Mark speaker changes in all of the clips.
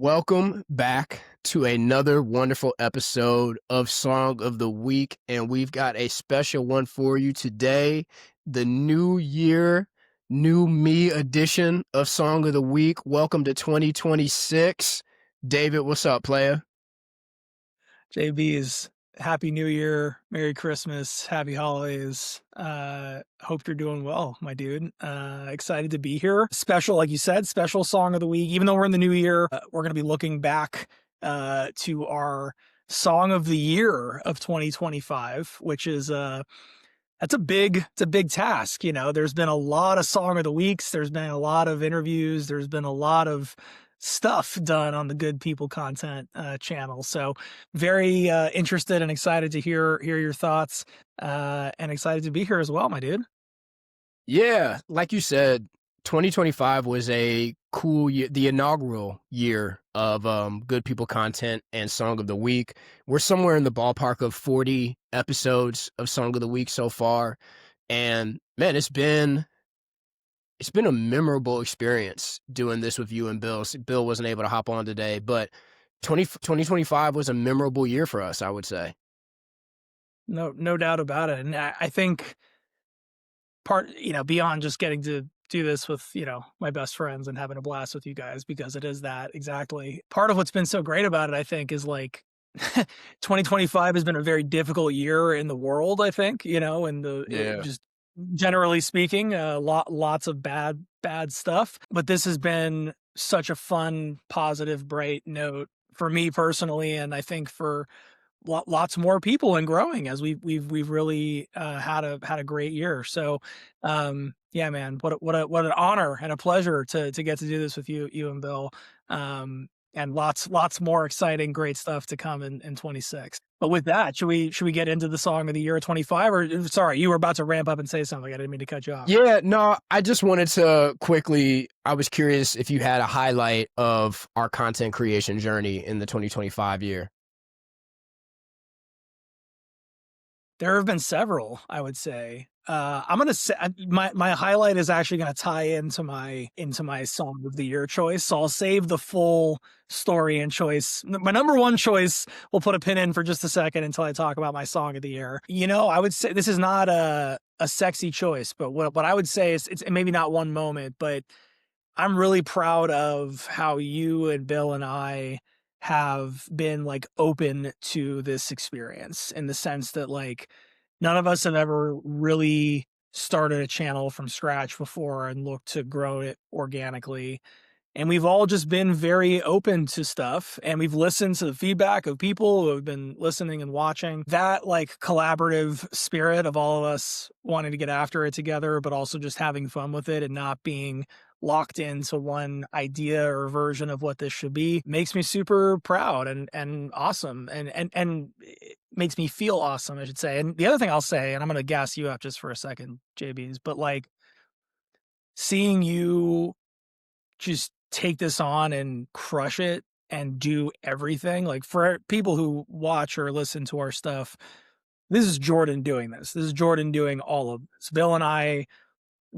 Speaker 1: Welcome back to another wonderful episode of Song of the Week, and we've got a special one for you today, the New Year, New Me edition of Song of the Week. Welcome to 2026. David, what's up, playa?
Speaker 2: JB's Happy New Year, Merry Christmas, Happy Holidays. Hope you're doing well, my dude. Excited to be here. Special, like you said, special song of the week. Even though we're in the new year, we're going to be looking back to our song of the year of 2025, which is it's a big task. You know, there's been a lot of song of the weeks. There's been a lot of interviews. There's been a lot of stuff done on the Good People Content channel. So very interested and excited to hear your thoughts and excited to be here as well, my dude.
Speaker 1: Yeah, like you said, 2025 was a cool year, the inaugural year of Good People Content and Song of the Week. We're somewhere in the ballpark of 40 episodes of Song of the Week so far. And man, it's been a memorable experience doing this with you and Bill. Bill wasn't able to hop on today, but 2025 was a memorable year for us, I would say.
Speaker 2: No doubt about it. And I think beyond just getting to do this with, my best friends and having a blast with you guys, because it is that exactly. Part of what's been so great about it, I think, is like 2025 has been a very difficult year in the world, I think, just generally speaking, lots of bad stuff. But this has been such a fun, positive, bright note for me personally, and I think for lots more people and growing as we've really had a great year. So yeah, man, what an honor and a pleasure to get to do this with you and Bill. And lots more exciting, great stuff to come in 26. But with that, should we get into the song of the year of 25? Or sorry, you were about to ramp up and say something. I didn't mean to cut you off.
Speaker 1: Yeah, no, I just wanted to quickly, I was curious if you had a highlight of our content creation journey in the 2025 year.
Speaker 2: There have been several, I would say. I'm gonna say my highlight is actually gonna tie into my song of the year choice. So I'll save the full story and choice. My number one choice, we'll put a pin in for just a second until I talk about my song of the year. I would say this is not a sexy choice, but what I would say is it's maybe not one moment, but I'm really proud of how you and Bill and I have been like open to this experience, in the sense that like none of us have ever really started a channel from scratch before and looked to grow it organically. And we've all just been very open to stuff, and we've listened to the feedback of people who have been listening and watching. That like collaborative spirit of all of us wanting to get after it together, but also just having fun with it and not being locked into one idea or version of what this should be, makes me super proud and awesome, and it makes me feel awesome, I should say. And the other thing I'll say, and I'm gonna gas you up just for a second, JB's, but like seeing you just take this on and crush it and do everything, like for people who watch or listen to our stuff, this is Jordan doing this. This is Jordan doing all of this. Bill and I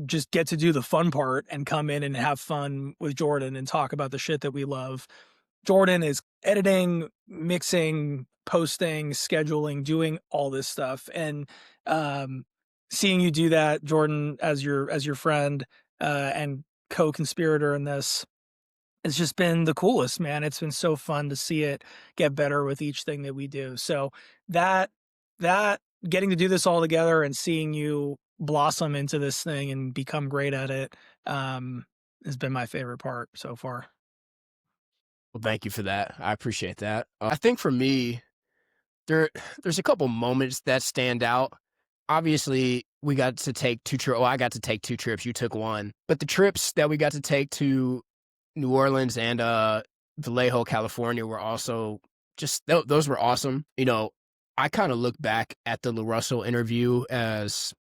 Speaker 2: just get to do the fun part and come in and have fun with Jordan and talk about the shit that we love. Jordan is editing, mixing, posting, scheduling, doing all this stuff. And seeing you do that, Jordan, as your friend and co-conspirator in this, it's just been the coolest, man. It's been so fun to see it get better with each thing that we do. So that getting to do this all together and seeing you blossom into this thing and become great at it has been my favorite part so far.
Speaker 1: Well, thank you for that. I appreciate that. I think for me, there's a couple moments that stand out. Obviously, we got to take two trips. Well, I got to take two trips. You took one. But the trips that we got to take to New Orleans and Vallejo, California were also just, those were awesome. I kind of look back at the LaRussell interview as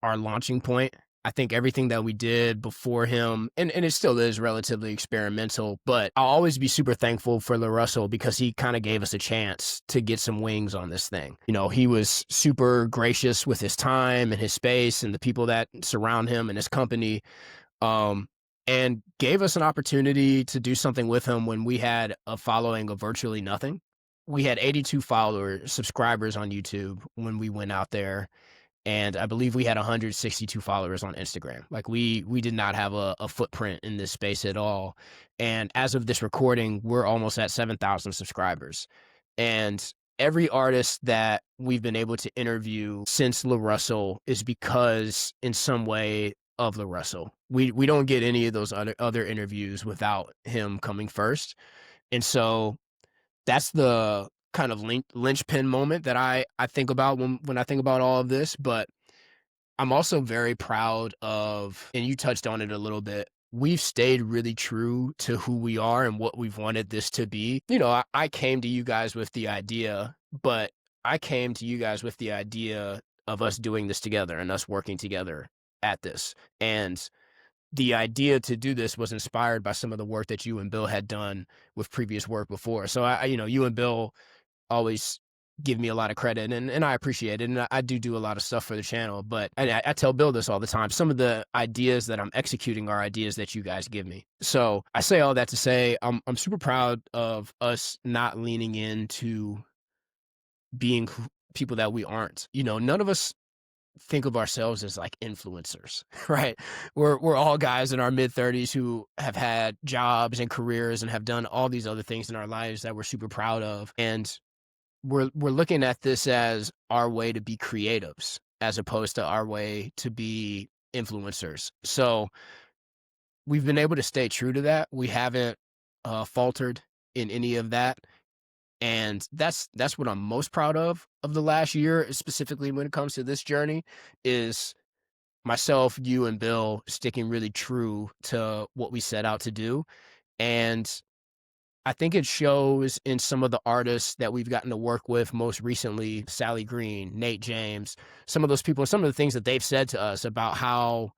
Speaker 1: our launching point. I think everything that we did before him, and it still is relatively experimental, but I'll always be super thankful for LaRussell because he kind of gave us a chance to get some wings on this thing. He was super gracious with his time and his space and the people that surround him and his company. And and gave us an opportunity to do something with him when we had a following of virtually nothing. We had 82 subscribers on YouTube when we went out there, and I believe we had 162 followers on Instagram. Like we did not have a footprint in this space at all. And as of this recording, we're almost at 7,000 subscribers. And every artist that we've been able to interview since La Russell is because in some way of La Russell. We don't get any of those other interviews without him coming first. And so that's the kind of linchpin moment that I think about when I think about all of this. But I'm also very proud of, and you touched on it a little bit, we've stayed really true to who we are and what we've wanted this to be. You know, I came to you guys with the idea, but I came to you guys with the idea of us doing this together and us working together at this. And the idea to do this was inspired by some of the work that you and Bill had done with previous work before. So you know, you and Bill always give me a lot of credit, and I appreciate it. And I do a lot of stuff for the channel, but I tell Bill this all the time. Some of the ideas that I'm executing are ideas that you guys give me. So I say all that to say I'm super proud of us not leaning into being people that we aren't. You know, none of us think of ourselves as like influencers, right? We're all guys in our mid-30s who have had jobs and careers and have done all these other things in our lives that we're super proud of. And we're looking at this as our way to be creatives as opposed to our way to be influencers. So we've been able to stay true to that. We haven't faltered in any of that. And that's what I'm most proud of the last year, specifically when it comes to this journey, is myself, you, and Bill sticking really true to what we set out to do. And I think it shows in some of the artists that we've gotten to work with most recently, Sally Green, Nate James, some of those people, some of the things that they've said to us about how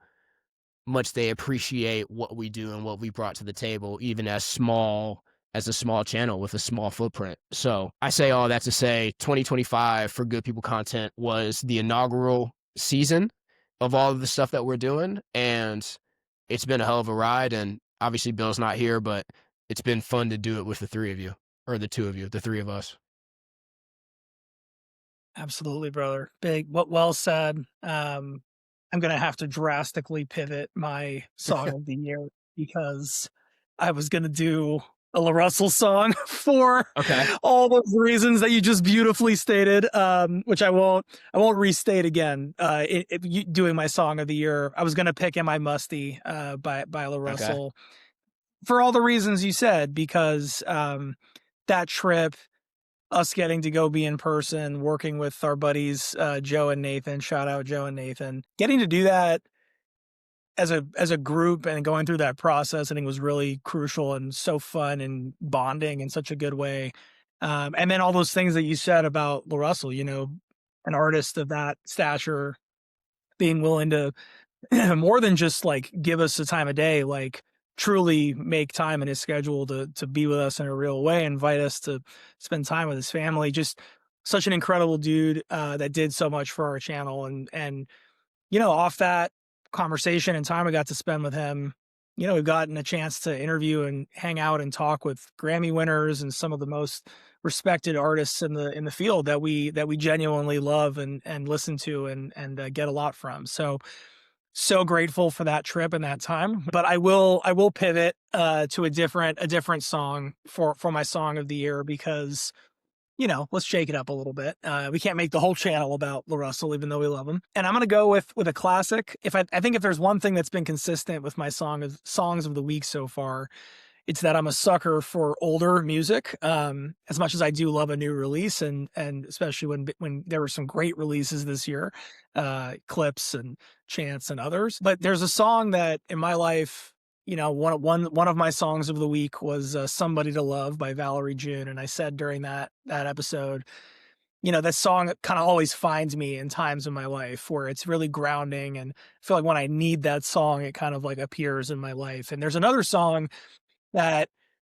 Speaker 1: much they appreciate what we do and what we brought to the table, even as a small channel with a small footprint. So I say all that to say 2025 for Good People Content was the inaugural season of all of the stuff that we're doing. And it's been a hell of a ride. And obviously Bill's not here, but it's been fun to do it with the three of you, or the two of you, the three of us.
Speaker 2: Absolutely, brother. Big, what well said. I'm gonna have to drastically pivot my song of the year because I was gonna do a La Russell song for
Speaker 1: Okay.
Speaker 2: all those reasons that you just beautifully stated, which I won't restate again. Doing my song of the year, I was gonna pick "Am I Musty" by La Russell for all the reasons you said, because that trip, us getting to go be in person, working with our buddies Joe and Nathan, shout out Joe and Nathan, getting to do that as a group and going through that process, I think was really crucial and so fun and bonding in such a good way. And then all those things that you said about La Russell, you know, an artist of that stature being willing to more than just like give us the time of day, like truly make time in his schedule to be with us in a real way, invite us to spend time with his family. Just such an incredible dude that did so much for our channel. And you know, off that conversation and time I got to spend with him, you know, we've gotten a chance to interview and hang out and talk with Grammy winners and some of the most respected artists in the field that we genuinely love and listen to and get a lot from. So grateful for that trip and that time. But I will pivot to a different song for my song of the year, because you know, let's shake it up a little bit. We can't make the whole channel about La Russell, even though we love him. And I'm going to go with a classic. I think if there's one thing that's been consistent with my songs of the week so far, it's that I'm a sucker for older music. As much as I do love a new release, and especially when there were some great releases this year, Clips and Chance and others. But there's a song that in my life, you know, one of my songs of the week was "Somebody to Love" by Valerie June, and I said during that episode, you know, that song kind of always finds me in times in my life where it's really grounding, and I feel like when I need that song, it kind of like appears in my life. And there's another song that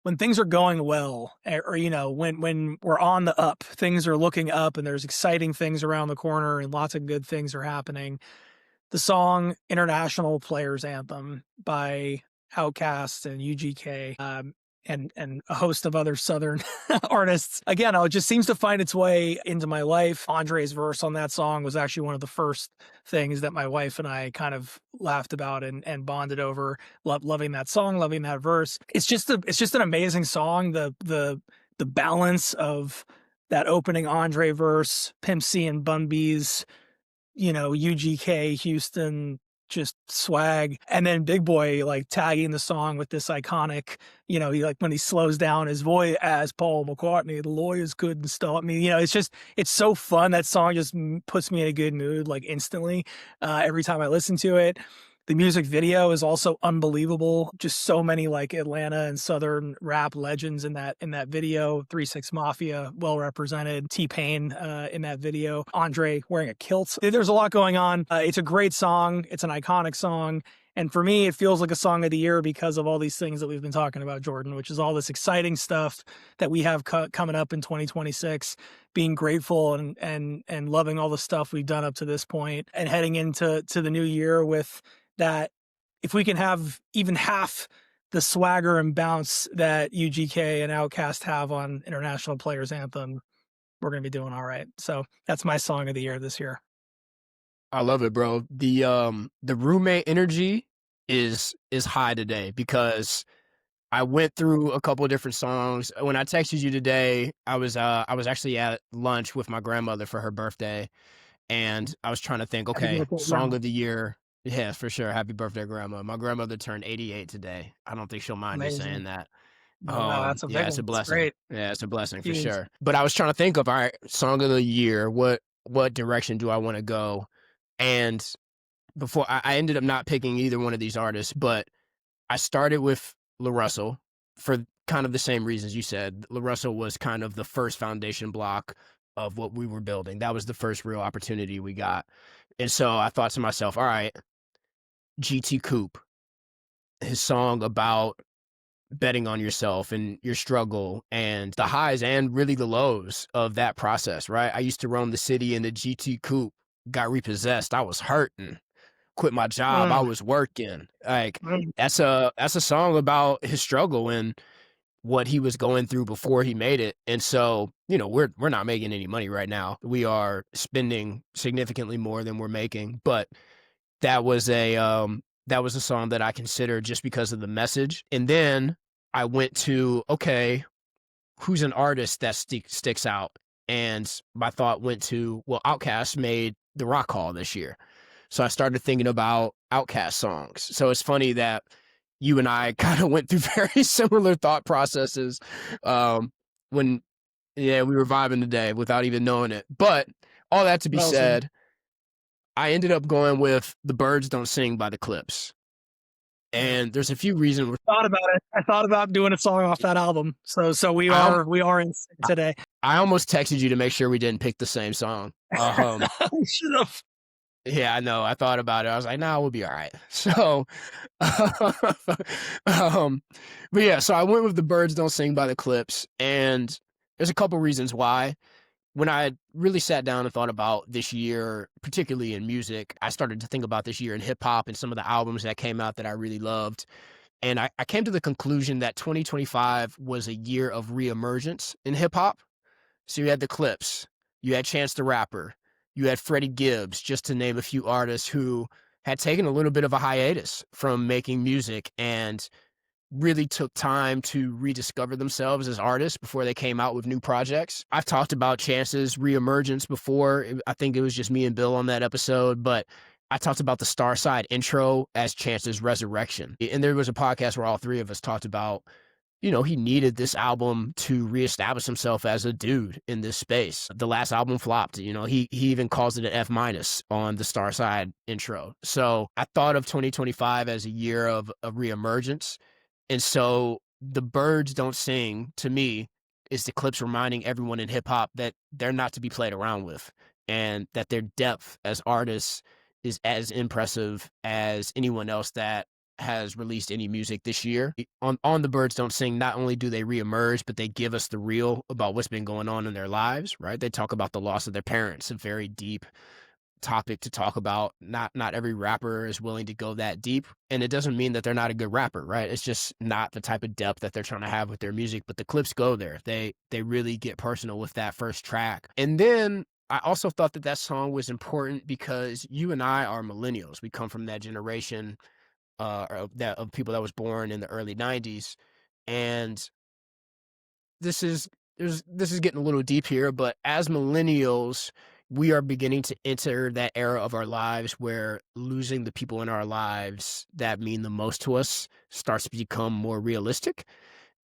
Speaker 2: when things are going well, or you know, when we're on the up, things are looking up, and there's exciting things around the corner, and lots of good things are happening. The song "International Players Anthem" by Outkast and UGK, and a host of other Southern artists. Again, it just seems to find its way into my life. Andre's verse on that song was actually one of the first things that my wife and I kind of laughed about and bonded over. Loving that song, loving that verse. It's just an amazing song. The balance of that opening Andre verse, Pimp C and Bun B's, UGK, Houston, just swag. And then Big Boy like tagging the song with this iconic, he like when he slows down his voice as Paul McCartney, the lawyers couldn't stop me. It's so fun. That song just puts me in a good mood like instantly every time I listen to it. The music video is also unbelievable. Just so many like Atlanta and Southern rap legends in that video. 3 6 Mafia, well represented. T-Pain in that video. Andre wearing a kilt. There's a lot going on. It's a great song. It's an iconic song. And for me, it feels like a song of the year because of all these things that we've been talking about, Jordan, which is all this exciting stuff that we have coming up in 2026. Being grateful and loving all the stuff we've done up to this point, and heading into the new year with that. If we can have even half the swagger and bounce that UGK and Outkast have on International Players Anthem, we're going to be doing all right. So that's my song of the year this year.
Speaker 1: I love it, bro. The roommate energy is high today because I went through a couple of different songs. When I texted you today, I was actually at lunch with my grandmother for her birthday, and I was trying to think, okay, song of the year. Yeah, for sure. Happy birthday, Grandma. My grandmother turned 88 today. I don't think she'll mind me saying that.
Speaker 2: Wow, that's a big
Speaker 1: it's a
Speaker 2: one.
Speaker 1: blessing.
Speaker 2: Great.
Speaker 1: Yeah, it's a blessing for
Speaker 2: Huge.
Speaker 1: sure. But I was trying to think of, all right, song of the year. What direction do I want to go? And before I ended up not picking either one of these artists, but I started with La Russell for kind of the same reasons you said. La Russell was kind of the first foundation block of what we were building. That was the first real opportunity we got. And so I thought to myself, all right, GT Coupe, his song about betting on yourself and your struggle and the highs and really the lows of that process, right? I used to roam the city in the GT Coupe, got repossessed. I was hurting, quit my job. I was working. Like that's a song about his struggle and what he was going through before he made it. And so, we're not making any money right now. We are spending significantly more than we're making, but that was a song that I considered just because of the message. And then I went to, okay, who's an artist that sticks out? And my thought went to, well, Outkast made the Rock Hall this year. So I started thinking about Outkast songs. So it's funny that you and I kind of went through very similar thought processes when we were vibing today without even knowing it. But all that to be said, I ended up going with The Birds Don't Sing by the Clips. And there's a few reasons.
Speaker 2: I thought about doing a song off that album. So we are in sync today.
Speaker 1: I almost texted you to make sure we didn't pick the same song.
Speaker 2: Should have.
Speaker 1: Yeah, I know. I thought about it. I was like, nah, we'll be all right. So, but yeah, so I went with The Birds Don't Sing by the Clips. And there's a couple reasons why. When I really sat down and thought about this year, particularly in music, I started to think about this year in hip hop and some of the albums that came out that I really loved. And I came to the conclusion that 2025 was a year of reemergence in hip hop. So you had the Clips, you had Chance the Rapper, you had Freddie Gibbs, just to name a few artists who had taken a little bit of a hiatus from making music and really took time to rediscover themselves as artists before they came out with new projects. I've talked about Chance's reemergence before. I think it was just me and Bill on that episode, but I talked about the Star Side intro as Chance's resurrection. And there was a podcast where all three of us talked about, he needed this album to reestablish himself as a dude in this space. The last album flopped. He even calls it an F- on the Star Side intro. So I thought of 2025 as a year of a reemergence. And so The Birds Don't Sing, to me, is the Clips reminding everyone in hip hop that they're not to be played around with and that their depth as artists is as impressive as anyone else that has released any music this year. On The Birds Don't Sing, not only do they reemerge, but they give us the real about what's been going on in their lives, right? They talk about the loss of their parents, a very deep topic to talk about. Not every rapper is willing to go that deep, and it doesn't mean that they're not a good rapper, right? It's just not the type of depth that they're trying to have with their music, but the clips go there. They really get personal with that first track. And then I also thought that that song was important because you and I are millennials. We come from that generation of people that was born in the early 90s. And this is this is getting a little deep here, but as millennials, we are beginning to enter that era of our lives where losing the people in our lives that mean the most to us starts to become more realistic.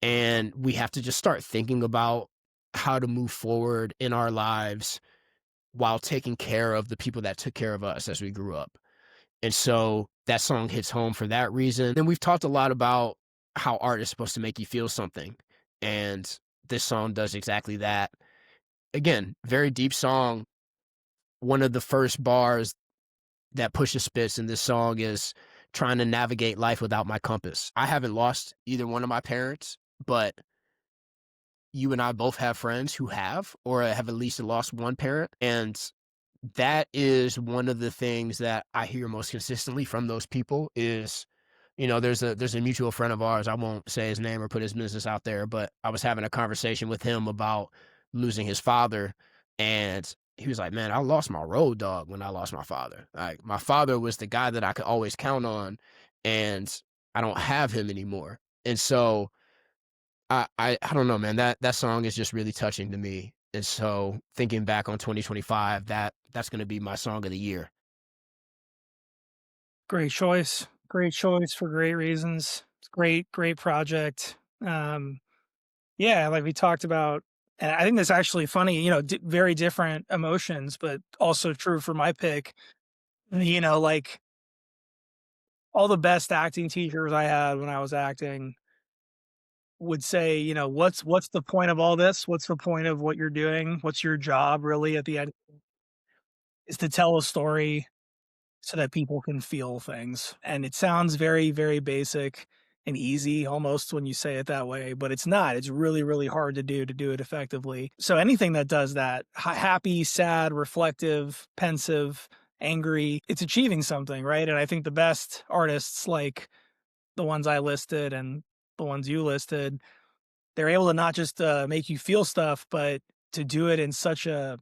Speaker 1: And we have to just start thinking about how to move forward in our lives while taking care of the people that took care of us as we grew up. And so that song hits home for that reason. And we've talked a lot about how art is supposed to make you feel something. And this song does exactly that. Again, very deep song. One of the first bars that Pusha spits in this song is trying to navigate life without my compass. I haven't lost either one of my parents, but you and I both have friends who have, or have at least lost one parent. And that is one of the things that I hear most consistently from those people is, there's a mutual friend of ours. I won't say his name or put his business out there, but I was having a conversation with him about losing his father. And he was like, man, I lost my road dog when I lost my father. Like my father was the guy that I could always count on, and I don't have him anymore. And so I don't know, man. That song is just really touching to me. And so thinking back on 2025, that's gonna be my song of the year.
Speaker 2: Great choice. Great choice for great reasons. It's great project. Um, yeah, like we talked about, and I think that's actually funny, very different emotions, but also true for my pick. Like all the best acting teachers I had when I was acting would say, what's the point of all this? What's the point of what you're doing? What's your job really at the end is to tell a story so that people can feel things. And it sounds very, very basic and easy almost when you say it that way, but it's not. It's really, really hard to do it effectively. So anything that does that, happy, sad, reflective, pensive, angry, it's achieving something, right? And I think the best artists, like the ones I listed and the ones you listed, they're able to not just make you feel stuff, but to do it in such a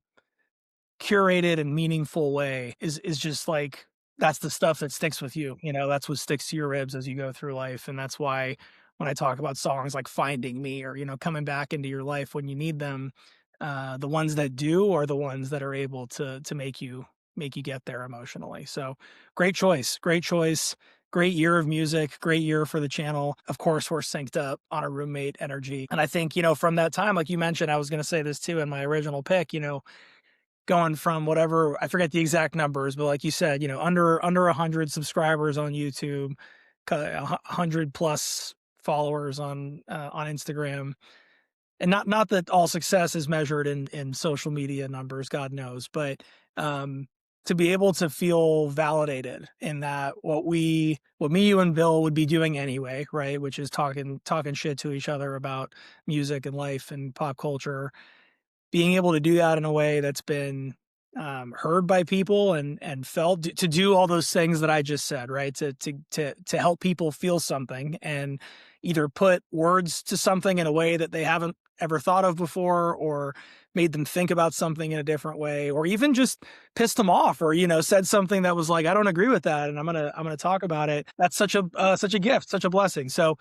Speaker 2: curated and meaningful way is just like that's the stuff that sticks with you. That's what sticks to your ribs as you go through life. And that's why when I talk about songs like Finding Me or, coming back into your life when you need them, the ones that do are the ones that are able to make you get there emotionally. So great choice. Great choice. Great year of music, great year for the channel. Of course, we're synced up on a roommate energy. And I think, from that time, like you mentioned, I was going to say this too in my original pick, going from whatever, I forget the exact numbers, but like you said, under 100 subscribers on YouTube, 100 plus followers on Instagram. And not that all success is measured in social media numbers, God knows, but to be able to feel validated in that what me, you, and Bill would be doing anyway, right? Which is talking shit to each other about music and life and pop culture, being able to do that in a way that's been heard by people and felt, to do all those things that I just said, right? To help people feel something and either put words to something in a way that they haven't ever thought of before, or made them think about something in a different way, or even just pissed them off, or said something that was like, I don't agree with that, and I'm gonna talk about it. That's such a gift, such a blessing. So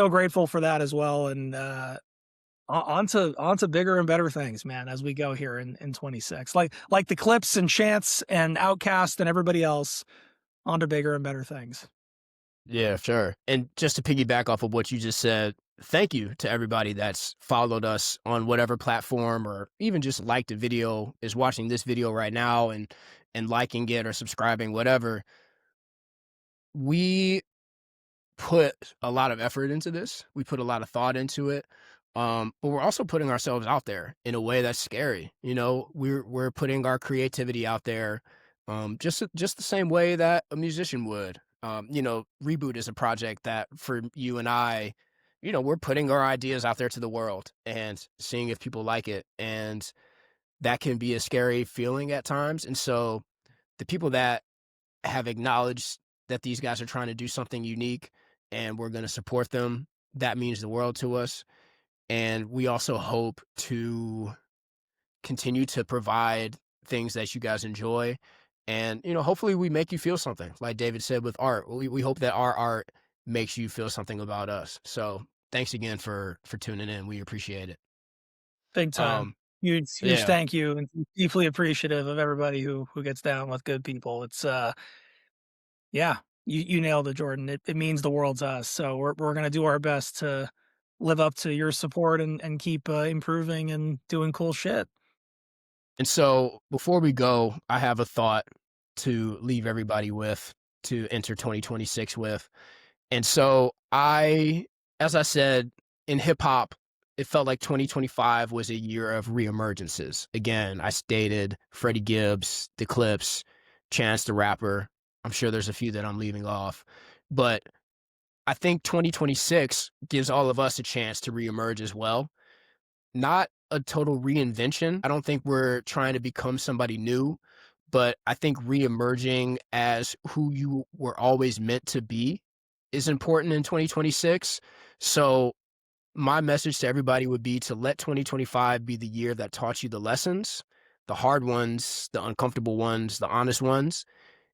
Speaker 2: grateful for that as well. And onto bigger and better things, man, as we go here in 26. Like the Clips and Chance and Outcast and everybody else, onto bigger and better things.
Speaker 1: Yeah, sure. And just to piggyback off of what you just said, thank you to everybody that's followed us on whatever platform or even just liked a video, is watching this video right now and liking it or subscribing, whatever. We put a lot of effort into this. We put a lot of thought into it. But we're also putting ourselves out there in a way that's scary. We're putting our creativity out there, just the same way that a musician would. Reboot is a project that for you and I, we're putting our ideas out there to the world and seeing if people like it. And that can be a scary feeling at times. And so the people that have acknowledged that these guys are trying to do something unique and we're going to support them, that means the world to us. And we also hope to continue to provide things that you guys enjoy. And, hopefully we make you feel something. Like David said with art, we hope that our art makes you feel something about us. So thanks again for tuning in. We appreciate it.
Speaker 2: Big time.
Speaker 1: Um,
Speaker 2: Huge
Speaker 1: yeah.
Speaker 2: thank you, and deeply appreciative of everybody who gets down with good people. It's yeah, you nailed it, Jordan. It means the world to us. So we're gonna do our best to live up to your support and keep improving and doing cool shit.
Speaker 1: And so before we go, I have a thought to leave everybody with, to enter 2026 with. And so as I said, in hip hop, it felt like 2025 was a year of reemergences. Again, I stated Freddie Gibbs, The Clips, Chance the Rapper. I'm sure there's a few that I'm leaving off, but I think 2026 gives all of us a chance to reemerge as well. Not a total reinvention. I don't think we're trying to become somebody new, but I think reemerging as who you were always meant to be is important in 2026. So my message to everybody would be to let 2025 be the year that taught you the lessons, the hard ones, the uncomfortable ones, the honest ones,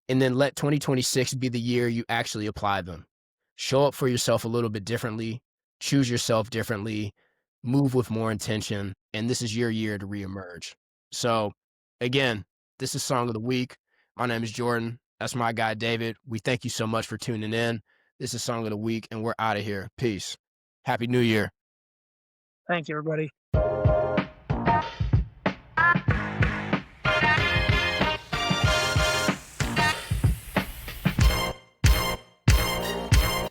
Speaker 1: and then let 2026 be the year you actually apply them. Show up for yourself a little bit differently, choose yourself differently, move with more intention, and this is your year to reemerge. So, again, this is Song of the Week. My name is Jordan. That's my guy, David. We thank you so much for tuning in. This is Song of the Week, and we're out of here. Peace. Happy New Year.
Speaker 2: Thank you, everybody.